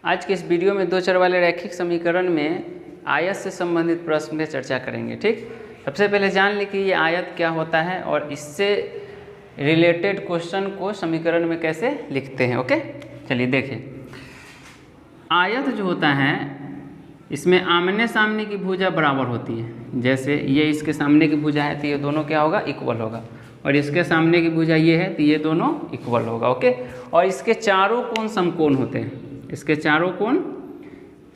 आज के इस वीडियो में दो चर वाले रैखिक समीकरण में आयत से संबंधित प्रश्न पर चर्चा करेंगे। ठीक, सबसे पहले जान लें कि ये आयत क्या होता है और इससे रिलेटेड क्वेश्चन को समीकरण में कैसे लिखते हैं। ओके, चलिए देखें। आयत जो होता है इसमें आमने सामने की भुजा बराबर होती है। जैसे ये इसके सामने की भुजा है तो ये दोनों क्या होगा, इक्वल होगा, और इसके सामने की भुजा ये है तो ये दोनों इक्वल होगा। ओके, और इसके चारों कोण समकोण होते हैं, इसके चारों कोण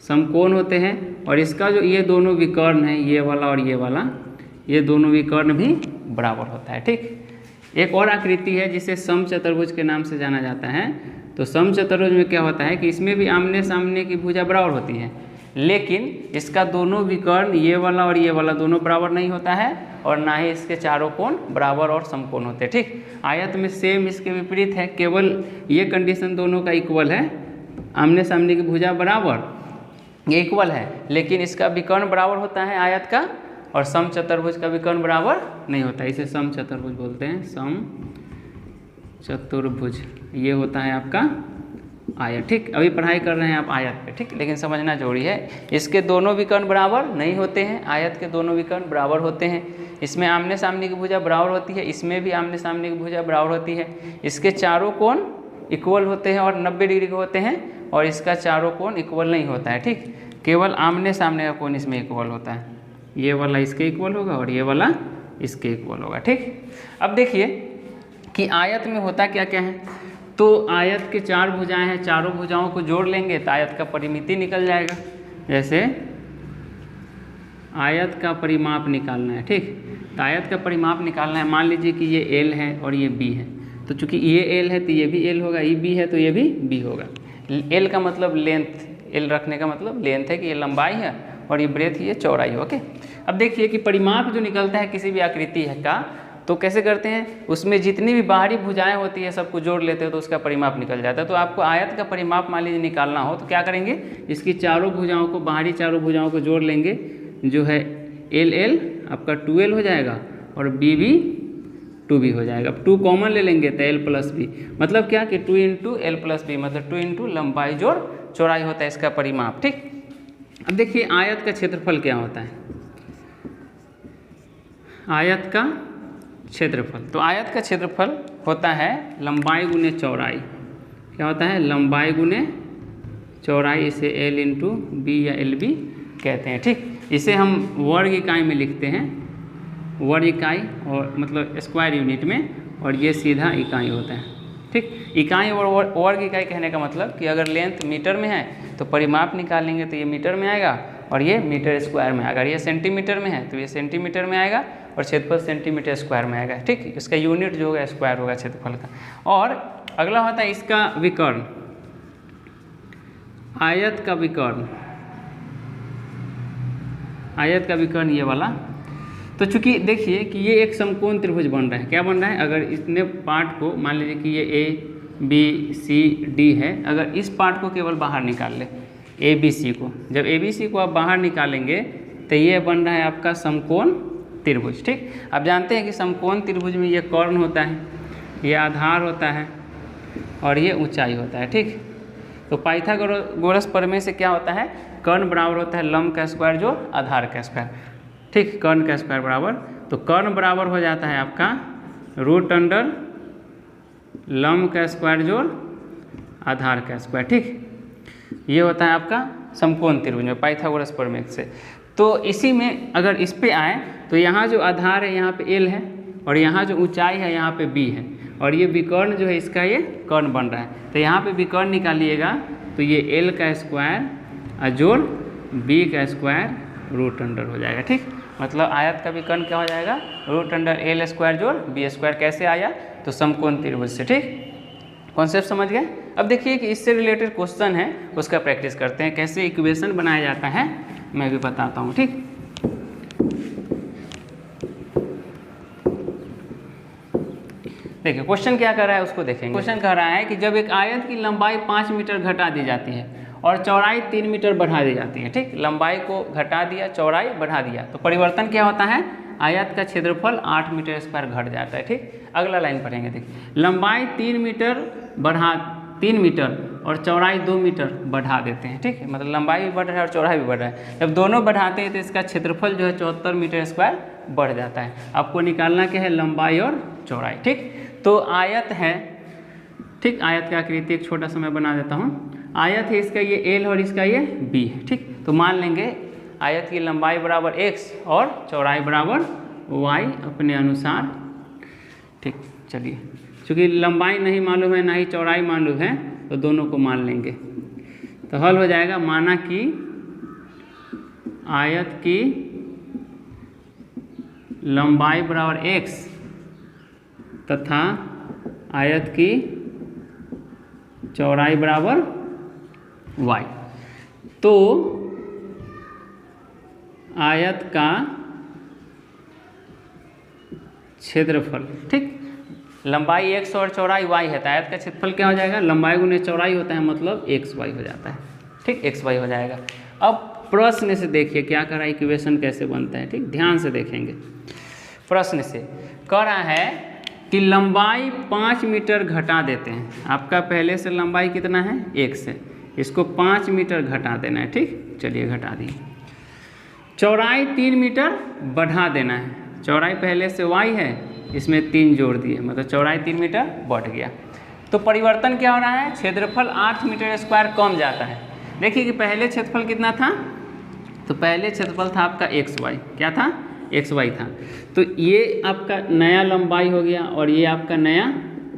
समकोण होते हैं, और इसका जो ये दोनों विकर्ण है, ये वाला और ये वाला, ये दोनों विकर्ण भी बराबर होता है। ठीक, एक और आकृति है जिसे समचतुर्भुज के नाम से जाना जाता है। तो समचतुर्भुज में क्या होता है कि इसमें भी आमने सामने की भुजा बराबर होती है, लेकिन इसका दोनों विकर्ण, ये वाला और ये वाला, दोनों बराबर नहीं होता है, और ना ही इसके चारों कोण बराबर और समकोण होते हैं। ठीक, आयत में सेम इसके विपरीत है, केवल ये कंडीशन दोनों का इक्वल है, आमने सामने की भुजा बराबर, ये इक्वल है, लेकिन इसका विकर्ण बराबर होता है आयत का, और समचतुर्भुज का विकर्ण बराबर नहीं होता। इसे समचतुर्भुज बोलते हैं, समचतुर्भुज। ये होता है आपका आयत। ठीक, अभी पढ़ाई कर रहे हैं आप आयत पे। ठीक, लेकिन समझना जरूरी है, इसके दोनों विकर्ण बराबर नहीं होते हैं, आयत के दोनों विकर्ण बराबर होते हैं। इसमें आमने सामने की भुजा बराबर होती है, इसमें भी आमने सामने की भुजा बराबर होती है। इसके चारों कोण इक्वल होते हैं और 90 डिग्री के होते हैं, और इसका चारों कोण इक्वल नहीं होता है। ठीक, केवल आमने सामने का कोण इसमें इक्वल होता है, ये वाला इसके इक्वल होगा और ये वाला इसके इक्वल होगा। ठीक, अब देखिए कि आयत में होता क्या क्या है। तो आयत के चार भुजाएं हैं, चारों भुजाओं को जोड़ लेंगे तो आयत का परिमिति निकल जाएगा। जैसे आयत का परिमाप निकालना है। ठीक, तो आयत का परिमाप निकालना है, मान लीजिए कि ये एल है और ये बी है, तो चूंकि ये एल है तो ये भी एल होगा, ये बी है तो ये भी बी होगा। एल का मतलब लेंथ, एल रखने का मतलब लेंथ है कि ये लंबाई है, और ये ब्रेथ, ये चौड़ाई। ओके, अब देखिए कि परिमाप जो निकलता है किसी भी आकृति है का, तो कैसे करते हैं, उसमें जितनी भी बाहरी भुजाएं होती है सबको जोड़ लेते हो तो उसका परिमाप निकल जाता है। तो आपको आयत का परिमाप मान लीजिए निकालना हो तो क्या करेंगे, इसकी चारों भुजाओं को, बाहरी चारों भुजाओं को जोड़ लेंगे, जो है एल एल आपका 2L हो जाएगा, और बी बी 2B हो जाएगा। अब 2 कॉमन ले लेंगे तो L प्लस बी, मतलब क्या कि 2 इंटू एल प्लस बी, मतलब 2 इंटू लंबाई जोड़ चौड़ाई होता है इसका परिमाप। ठीक, अब देखिए आयत का क्षेत्रफल क्या होता है, आयत का क्षेत्रफल। तो आयत का क्षेत्रफल होता है लंबाई गुने चौड़ाई। क्या होता है, लंबाई गुने चौड़ाई, इसे एल इंटू बी या एल बी कहते हैं। ठीक, इसे हम वर्ग इकाई में लिखते हैं, वर्ग इकाई, और मतलब स्क्वायर यूनिट में, और ये सीधा इकाई होता है। ठीक, इकाई और वर्ग इकाई कहने का मतलब कि अगर लेंथ मीटर में है तो परिमाप निकालेंगे तो ये मीटर में आएगा, और ये मीटर स्क्वायर में आएगा। ये सेंटीमीटर में है तो ये सेंटीमीटर में आएगा, और क्षेत्रफल सेंटीमीटर स्क्वायर में आएगा। ठीक, इसका यूनिट जो होगा स्क्वायर होगा क्षेत्रफल का। और अगला होता है इसका विकर्ण, आयत का विकर्ण, आयत का विकर्ण ये वाला। तो चूंकि देखिए कि ये एक समकोण त्रिभुज बन रहा है, क्या बन रहा है, अगर इतने पार्ट को मान लीजिए कि ये ए बी सी डी है, अगर इस पार्ट को केवल बाहर निकाल ले, ए बी सी को, जब ए बी सी को आप बाहर निकालेंगे तो ये बन रहा है आपका समकोण त्रिभुज। ठीक, आप जानते हैं कि समकोण त्रिभुज में ये कर्ण होता है, ये आधार होता है, और ये ऊंचाई होता है। ठीक, तो पाइथागोरस प्रमेय से क्या होता है, कर्ण बराबर होता है लंब का स्क्वायर जोड़ आधार का स्क्वायर। ठीक, कर्ण का स्क्वायर बराबर, तो कर्ण बराबर हो जाता है आपका रूट अंडर लंब का स्क्वायर जोड़ आधार का स्क्वायर। ठीक, ये होता है आपका समकोण त्रिभुज में पाइथागोरस प्रमेय से। तो इसी में अगर इस पे आए तो यहाँ जो आधार है यहाँ पे एल है, और यहाँ जो ऊंचाई है यहाँ पे बी है, और ये विकर्ण जो है इसका ये कर्ण बन रहा है। तो यहाँ पे विकर्ण निकालिएगा तो ये एल का स्क्वायर जोड़ बी का स्क्वायर रूट अंडर हो जाएगा। ठीक, मतलब आयत का विकर्ण क्या हो जाएगा, रूट अंडर एल स्क्वायर जोड़ बी स्क्वायर। कैसे आया, तो समकोण त्रिभुज से। ठीक, कॉन्सेप्ट समझ गए। अब देखिए कि इससे रिलेटेड क्वेश्चन है, उसका प्रैक्टिस करते हैं, कैसे इक्वेशन बनाया जाता है मैं भी बताता हूँ। ठीक, देखिए क्वेश्चन क्या कर रहा है उसको देखेंगे। क्वेश्चन कह रहा है कि जब एक आयत की लंबाई 5 मीटर घटा दी जाती है और चौड़ाई 3 मीटर बढ़ा दी जाती है। ठीक, लंबाई को घटा दिया, चौड़ाई बढ़ा दिया, तो परिवर्तन क्या होता है, आयत का क्षेत्रफल 8 मीटर स्क्वायर घट जाता है। ठीक, अगला लाइन पढ़ेंगे। देखिए लंबाई 3 मीटर बढ़ा 3 मीटर और चौड़ाई 2 मीटर बढ़ा देते हैं, ठीक है, मतलब लंबाई भी बढ़ रहा है और चौड़ाई भी बढ़ रहा है। जब दोनों बढ़ाते हैं तो इसका क्षेत्रफल जो है 74 मीटर स्क्वायर बढ़ जाता है। आपको निकालना क्या है, लंबाई और चौड़ाई, ठीक। तो आयत है, ठीक, आयत की आकृति एक छोटा सा मैं बना देता हूँ। आयत है, इसका ये एल और इसका ये बी है, ठीक। तो मान लेंगे आयत की लंबाई बराबर एक्स और चौड़ाई बराबर वाई अपने अनुसार, ठीक। चलिए, चूँकि लंबाई नहीं मालूम है ना ही चौड़ाई मालूम है तो दोनों को मान लेंगे। तो हल हो जाएगा, माना कि आयत की लंबाई बराबर एक्स तथा आयत की चौड़ाई बराबर y, तो आयत का क्षेत्रफल, ठीक, लंबाई x और चौड़ाई y है तो आयत का क्षेत्रफल क्या हो जाएगा, लंबाई गुने चौड़ाई होता है मतलब xy हो जाता है, ठीक, xy हो जाएगा। अब प्रश्न से देखिए क्या कर रहा है, इक्वेशन कैसे बनता है, ठीक, ध्यान से देखेंगे। प्रश्न से कह रहा है कि लंबाई 5 मीटर घटा देते हैं। आपका पहले से लंबाई कितना है, 1 से, इसको 5 मीटर घटा देना है, ठीक। चलिए घटा दिए। चौड़ाई 3 मीटर बढ़ा देना है। चौड़ाई पहले से y है, इसमें 3 जोड़ दिए, मतलब चौड़ाई 3 मीटर बढ़ गया। तो परिवर्तन क्या हो रहा है, क्षेत्रफल 8 मीटर स्क्वायर कम जाता है। देखिए कि पहले क्षेत्रफल कितना था, तो पहले क्षेत्रफल था आपका xy, क्या था, xy था। तो ये आपका नया लंबाई हो गया और ये आपका नया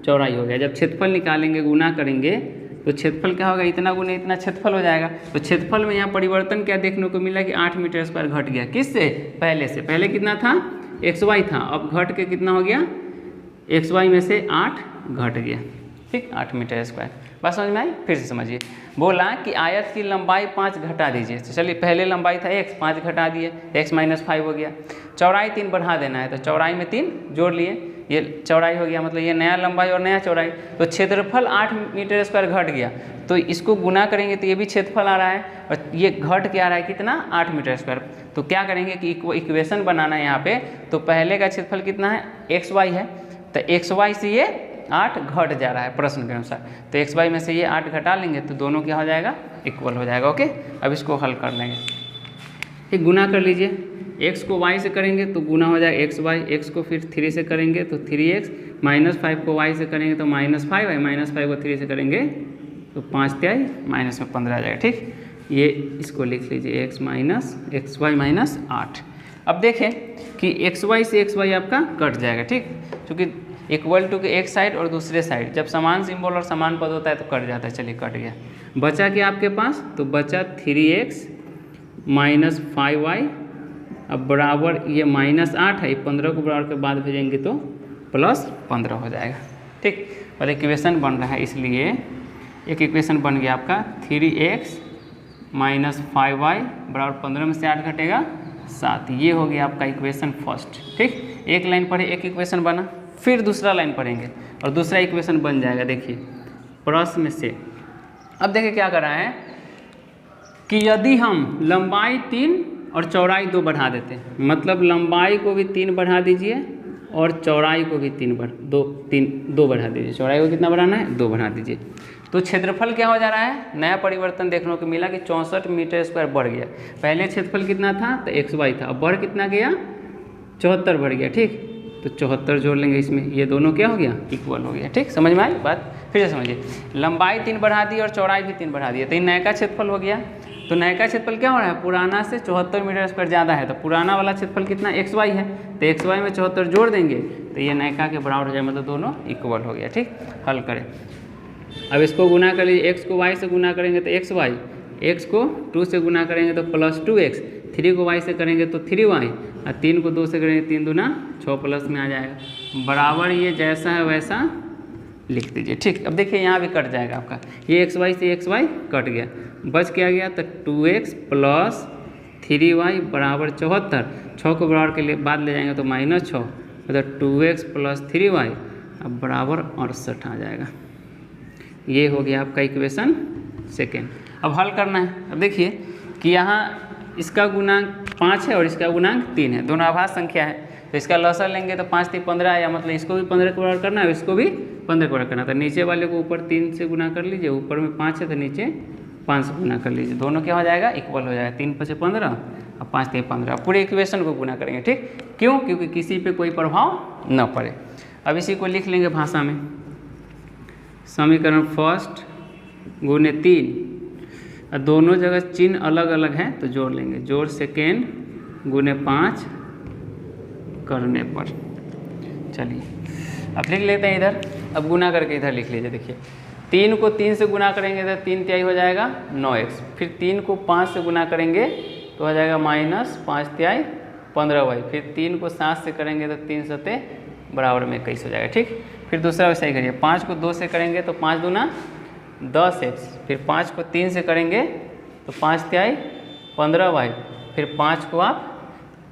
चौड़ाई हो गया। जब क्षेत्रफल निकालेंगे, गुना करेंगे तो क्षेत्रफल क्या होगा, इतना गुने इतना क्षेत्रफल हो जाएगा। तो क्षेत्रफल में यहाँ परिवर्तन क्या देखने को मिला कि 8 मीटर स्क्वायर घट गया, किससे, पहले से। पहले कितना था, xy था, अब घट के कितना हो गया, xy में से 8 घट गया, ठीक, 8 मीटर स्क्वायर। बात समझ में आई, फिर से समझिए। बोला कि आयत की लंबाई 5 घटा दीजिए। तो चलिए, पहले लंबाई था x, 5 घटा दिए, x - 5 हो गया। चौड़ाई 3 बढ़ा देना है, तो चौड़ाई में 3 जोड़ लिए, ये चौड़ाई हो गया, मतलब ये नया लंबाई और नया चौड़ाई। तो क्षेत्रफल 8 मीटर स्क्वायर घट गया, तो इसको गुना करेंगे तो ये भी क्षेत्रफल आ रहा है और ये घट क्या आ रहा है, कितना, 8 मीटर स्क्वायर। तो क्या करेंगे कि इक्वेशन बनाना है यहाँ पे। तो पहले का क्षेत्रफल कितना है, xy है, तो xy से ये 8 घट जा रहा है प्रश्न के अनुसार। तो xy में से ये 8 घटा लेंगे तो दोनों क्या हो जाएगा, इक्वल हो जाएगा। ओके, अब इसको हल कर लेंगे। ठीक, गुना कर लीजिए। x को y से करेंगे तो गुना हो जाएगा xy, x को फिर 3 से करेंगे तो 3x, -5 को y से करेंगे तो -5y, -5 को 3 से करेंगे तो 5 तिहाई -15 आ जाएगा। ठीक, ये इसको लिख लीजिए x - 8। अब देखें कि xy से xy आपका कट जाएगा। ठीक, क्योंकि इक्वल टू के एक साइड और दूसरे साइड जब समान सिंबल और समान पद होता है तो कट जाता है। चलिए कट गया। बचा क्या आपके पास, तो बचा 3x - 5y, अब बराबर ये -8 है, 15 को बराबर के बाद भेजेंगे तो +15 हो जाएगा। ठीक, और इक्वेशन बन रहा है, इसलिए एक इक्वेशन बन गया आपका 3x - 5y बराबर 15 में से 8 घटेगा 7। ये हो गया आपका इक्वेशन फर्स्ट। ठीक, एक लाइन पढ़े, एक इक्वेशन बना, फिर दूसरा लाइन पढ़ेंगे और दूसरा इक्वेशन बन जाएगा। देखिए प्रश्न से अब देखिए क्या कर रहा है कि यदि हम लंबाई 3 और चौड़ाई 2 बढ़ा देते हैं, मतलब लंबाई को भी 3 बढ़ा दीजिए और चौड़ाई को भी 2 बढ़ा दीजिए। चौड़ाई को कितना बढ़ाना है, 2 बढ़ा दीजिए। तो क्षेत्रफल क्या हो जा रहा है, नया परिवर्तन देखने को मिला कि 64 मीटर स्क्वायर बढ़ गया। पहले क्षेत्रफल कितना था, तो xy था, अब बढ़ कितना गया, 74 बढ़ गया। ठीक, तो 74 जोड़ लेंगे इसमें, ये दोनों क्या हो गया, इक्वल हो गया। ठीक, समझ में आई बात, फिर से समझिए। लंबाई 3 बढ़ा दी और चौड़ाई भी 3 बढ़ा दिया, तो ये नया का क्षेत्रफल हो गया। तो नया का क्षेत्रफल क्या हो रहा है, पुराना से 74 मीटर स्क्वायर ज़्यादा है, तो पुराना वाला क्षेत्रफल कितना xy है, तो xy में 74 जोड़ देंगे तो ये नयका के बराबर हो जाए, मतलब दोनों इक्वल हो गया। ठीक, हल करें। अब इसको गुना कर लीजिए, x को y से गुना करेंगे तो xy, x को 2 से गुना करेंगे तो +2x, 3 को y से करेंगे तो 3y, और 3 को 2 से करेंगे 3 दूना 6 प्लस में आ जाएगा। बराबर ये जैसा है वैसा लिख दीजिए। ठीक, अब देखिए यहाँ भी कट जाएगा आपका, ये xy से xy कट गया, बच क्या गया, तो 2x + 3y बराबर 74। 6 को बराबर के लिए बाद ले जाएंगे तो -6, मतलब 2x + 3y अब बराबर 68 आ जाएगा। ये हो गया आपका इक्वेशन सेकेंड। अब हल करना है। अब देखिए कि यहाँ इसका गुणांक 5 है और इसका गुणांक 3 है, दोनों आभास संख्या है, तो इसका लसाअ लेंगे तो 5 × 3 = 15 आया, मतलब इसको भी 15 के बराबर करना है और इसको भी 15 गुना करना, तो नीचे वाले को ऊपर 3 से गुना कर लीजिए, ऊपर में 5 है तो नीचे 5 से गुना कर लीजिए, दोनों क्या हो जाएगा इक्वल हो जाएगा, 3 5 15 और 5 3 15, पूरे इक्वेशन को गुना करेंगे। ठीक, क्यों? क्योंकि किसी पे कोई प्रभाव न पड़े। अब इसी को लिख लेंगे भाषा में, समीकरण फर्स्ट गुने 3, और दोनों जगह चिन्ह अलग अलग हैं तो जोड़ लेंगे, जोड़ सेकेंड गुने 5 करने पर। चलिए अब लिख लेते हैं इधर, अब गुना करके इधर लिख लीजिए। देखिए 3 को 3 से गुना करेंगे तो 3 तिहाई हो जाएगा 9x, फिर 3 को 5 से गुना करेंगे तो हो जाएगा -5 तिहाई 15y, फिर 3 को 7 से करेंगे तो 3 सते बराबर में 21 हो जाएगा। ठीक, फिर दूसरा वैसा ही करिए, 5 को 2 से करेंगे तो 5 दूना 10x, फिर 5 को 3 से करेंगे तो 5 तिहाई 15y, फिर 5 को आप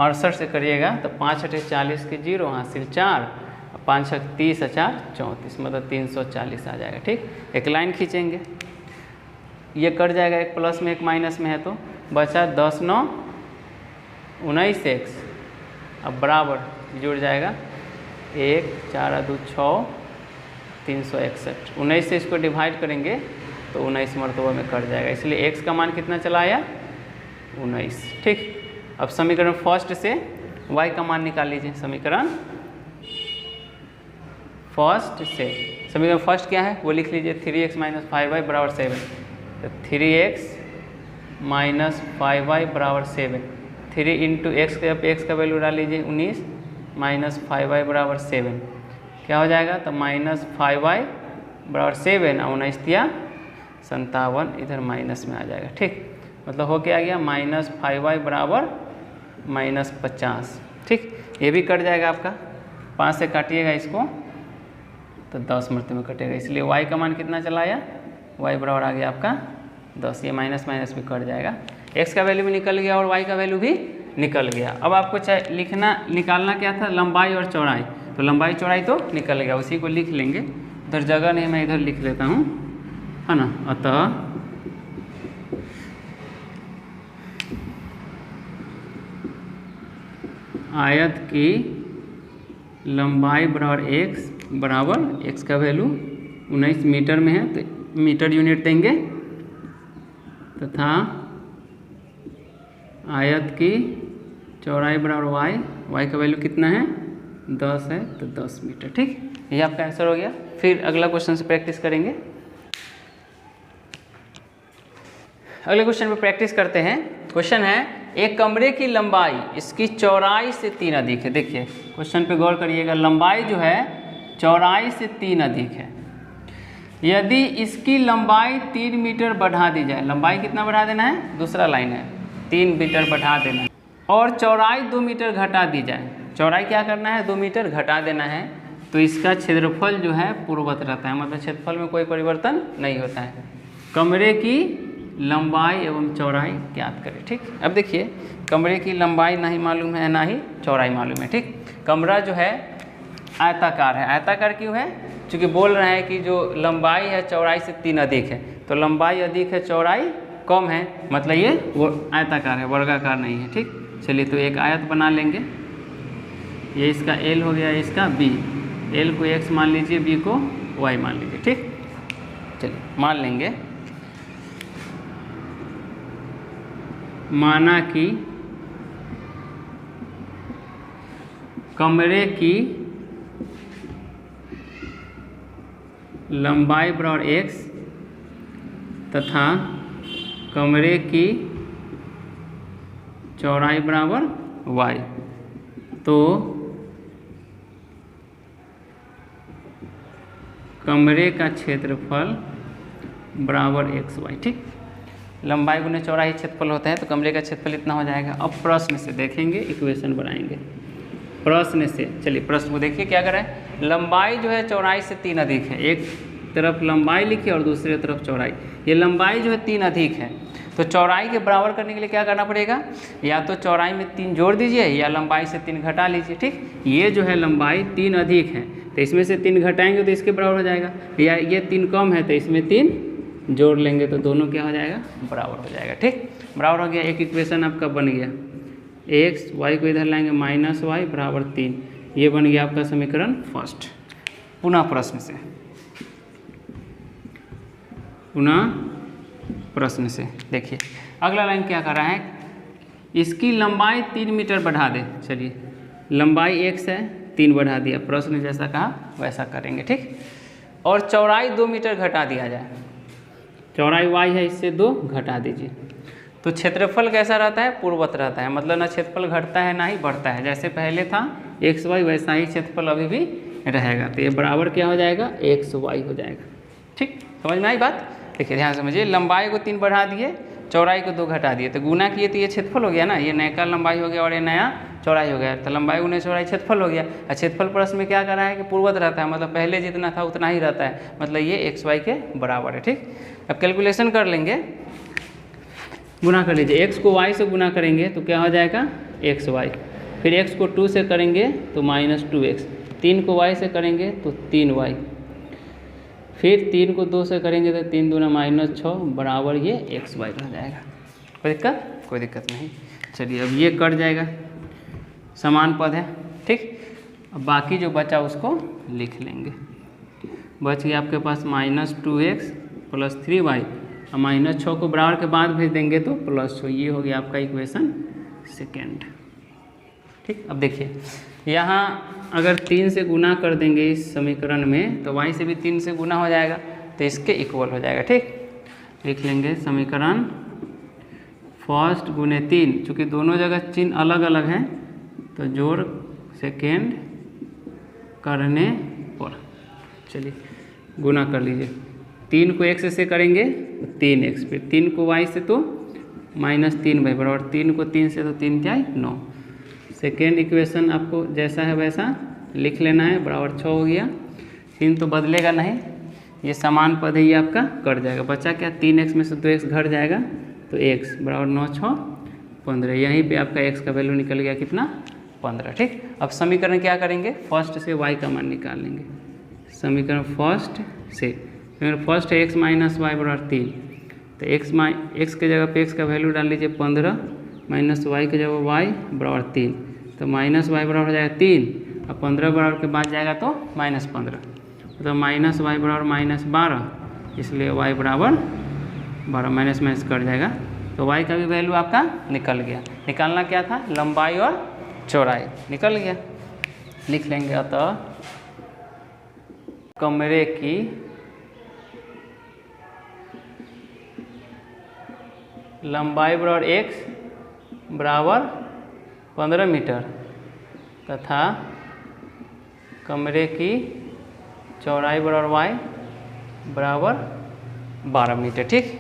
68 से करिएगा तो 5 × 40 के 0 हासिल 4, 5 × 30 4 34, मतलब 340 आ जाएगा। ठीक, एक लाइन खींचेंगे, ये कट जाएगा, एक प्लस में एक माइनस में है तो बचा 10 9 19x, अब बराबर जुड़ जाएगा 1 4 2 6 361, 19 से इसको डिवाइड करेंगे तो 19 मरतबा में कट जाएगा, इसलिए x का मान कितना चला आया 19। ठीक, अब समीकरण फर्स्ट से y का मान निकाल लीजिए, समीकरण फर्स्ट से, समीकरण फर्स्ट क्या है वो लिख लीजिए, 3x - 5y बराबर 7, तो 3x - 5y बराबर 7, 3 × x का वैल्यू डाल लीजिए 19 - 5y बराबर 7, क्या हो जाएगा तो -5y बराबर 7 और 19 दिया 57, इधर माइनस में आ जाएगा। ठीक, मतलब हो क्या आ गया -5y बराबर -50। ठीक, ये भी कट जाएगा आपका, 5 से काटिएगा इसको तो 10 मरतबे में कटेगा, इसलिए y का मान कितना चला आया, y बराबर आ गया आपका 10, ये माइनस माइनस भी कट जाएगा, x का वैल्यू भी निकल गया और y का वैल्यू भी निकल गया। अब आपको चाहे निकालना क्या था, लंबाई और चौड़ाई, तो लंबाई चौड़ाई तो निकल गया, उसी को लिख लेंगे, इधर जगह नहीं मैं इधर लिख लेता हूँ, है ना। अतः आयत की लंबाई बराबर x का वैल्यू 19 मीटर में है तो मीटर यूनिट देंगे, तथा आयत की चौड़ाई बराबर y का वैल्यू कितना है 10 है तो 10 मीटर। ठीक, ये आपका आंसर हो गया। फिर अगला क्वेश्चन से प्रैक्टिस करेंगे, अगले क्वेश्चन पे प्रैक्टिस करते हैं। क्वेश्चन है, एक कमरे की लंबाई इसकी चौड़ाई से 3 अधिक है। देखिए क्वेश्चन पे गौर करिएगा, लंबाई जो है चौड़ाई से 3 अधिक है, यदि इसकी लंबाई 3 मीटर बढ़ा दी जाए, लंबाई कितना बढ़ा देना है, दूसरा लाइन है 3 मीटर बढ़ा देना है, और चौड़ाई 2 मीटर घटा दी जाए, चौड़ाई क्या करना है 2 मीटर घटा देना है, तो इसका क्षेत्रफल जो है पूर्ववत रहता है, मतलब क्षेत्रफल में कोई परिवर्तन नहीं होता है। कमरे की लंबाई एवं चौड़ाई ज्ञात करें। ठीक, अब देखिए कमरे की लंबाई ना ही मालूम है ना ही चौड़ाई मालूम है। ठीक, कमरा जो है आयताकार है, आयताकार क्यों है, क्योंकि बोल रहे हैं कि जो लंबाई है चौड़ाई से 3 अधिक है, तो लंबाई अधिक है चौड़ाई कम है, मतलब ये वो आयताकार है, वर्गाकार नहीं है। ठीक, चलिए तो एक आयत बना लेंगे, ये इसका L हो गया, इसका B, L को x मान लीजिए, B को y मान लीजिए। ठीक, चलिए मान लेंगे, माना कि कमरे की लंबाई बराबर x तथा कमरे की चौड़ाई बराबर y, तो कमरे का क्षेत्रफल बराबर xy। ठीक, लंबाई गुने चौड़ाई क्षेत्रफल होता है, तो कमरे का क्षेत्रफल इतना हो जाएगा। अब प्रश्न से देखेंगे, इक्वेशन बनाएंगे प्रश्न से। चलिए प्रश्न को देखिए क्या कर रहा है, लंबाई जो है चौड़ाई से 3 अधिक है, एक तरफ लंबाई लिखिए और दूसरी तरफ चौड़ाई, ये लंबाई जो है 3 अधिक है, तो चौड़ाई के बराबर करने के लिए क्या करना पड़ेगा, या तो चौड़ाई में 3 जोड़ दीजिए या लंबाई से 3 घटा लीजिए। ठीक, ये जो है लंबाई 3 अधिक है तो इसमें से 3 घटाएंगे तो इसके बराबर हो जाएगा, या ये 3 कम है तो इसमें 3 जोड़ लेंगे तो दोनों क्या हो जाएगा, बराबर हो जाएगा। ठीक, बराबर हो गया, एक इक्वेशन आपका बन गया, x y को इधर लाएंगे -y बराबर 3, ये बन गया आपका समीकरण फर्स्ट। पुनः प्रश्न से पुनः प्रश्न से। देखिए अगला लाइन क्या कर रहा है, इसकी लंबाई 3 मीटर बढ़ा दे। चलिए लंबाई x है, 3 बढ़ा दिया, प्रश्न जैसा कहा वैसा करेंगे, ठीक। और चौड़ाई 2 मीटर घटा दिया जाए, चौड़ाई y है, इससे 2 घटा दीजिए। तो क्षेत्रफल कैसा रहता है, पूर्ववत रहता है, मतलब ना क्षेत्रफल घटता है ना ही बढ़ता है। जैसे पहले था xy वैसा ही क्षेत्रफल अभी भी रहेगा। तो ये बराबर क्या हो जाएगा, xy हो जाएगा, ठीक। समझ में आई बात। देखिए ध्यान समझिए, लंबाई को 3 बढ़ा दिए, चौड़ाई को 2 घटा दिए, तो गुना किए तो ये क्षेत्रफल हो गया ना, ये नया का लंबाई हो गया और ये नया चौड़ाई हो गया। तो लंबाई गुना चौड़ाई क्षेत्रफल हो गया। और क्षेत्रफल प्रश्न में क्या करा है कि पूर्ववत रहता है, मतलब पहले जितना था उतना ही रहता है, मतलब ये xy के बराबर है, ठीक। अब कैलकुलेशन कर लेंगे, गुना कर लीजिए। x को y से गुना करेंगे तो क्या हो जाएगा, xy। फिर x को 2 से करेंगे तो -2x, 3 को y से करेंगे तो 3y, फिर 3 को 2 से करेंगे तो 3 दूना -6 बराबर ये xy रह जाएगा। कोई दिक्कत, कोई दिक्कत नहीं। चलिए अब ये कट जाएगा, समान पद है, ठीक। अब बाकी जो बचा उसको लिख लेंगे। बच गया आपके पास -2x + 3y, और -6 को बराबर के बाद भेज देंगे तो +6। ये हो गया आपका इक्वेशन सेकेंड, ठीक। अब देखिए यहाँ अगर 3 से गुना कर देंगे इस समीकरण में तो y से भी 3 से गुना हो जाएगा, तो इसके इक्वल हो जाएगा, ठीक। लिख लेंगे समीकरण फर्स्ट गुने 3, चूँकि दोनों जगह चिन्ह अलग अलग हैं तो जोड़ सेकेंड करने पर, चलिए गुना कर लीजिए। 3 को x से करेंगे तो 3x, फिर 3 को y से तो -3y बराबर 3 को 3 से तो 3 क्या है 9। सेकेंड इक्वेशन आपको जैसा है वैसा लिख लेना है, बराबर 6 हो गया। 3 तो बदलेगा नहीं, ये समान पद है, ये आपका कट जाएगा। बचा क्या, 3x में से 2x घट जाएगा तो x बराबर 9 6 15। यहीं पे आपका x का वैल्यू निकल गया कितना, 15, ठीक। अब समीकरण क्या करेंगे, फर्स्ट से y का मान निकाल लेंगे। समीकरण फर्स्ट से, फर्स्ट है x - y बराबर 3, तो x के जगह पे x का वैल्यू डाल लीजिए 15, -y के जगह y बराबर 3, तो -y बराबर हो जाएगा 3, और 15 बराबर के बाद जाएगा तो -15, तो -y बराबर -12, इसलिए y बराबर 12, माइनस माइनस कट जाएगा। तो y का भी वैल्यू आपका निकल गया। निकालना क्या था, लंबाई और चौड़ाई निकल गया। लिख लेंगे अतः कमरे की लंबाई बराबर x बराबर 15 मीटर तथा कमरे की चौड़ाई बराबर y बराबर 12 मीटर, ठीक।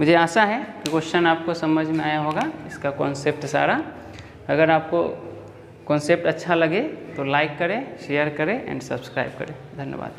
मुझे आशा है कि क्वेश्चन आपको समझ में आया होगा, इसका कॉन्सेप्ट सारा। अगर आपको कॉन्सेप्ट अच्छा लगे तो लाइक करें, शेयर करें एंड सब्सक्राइब करें। धन्यवाद।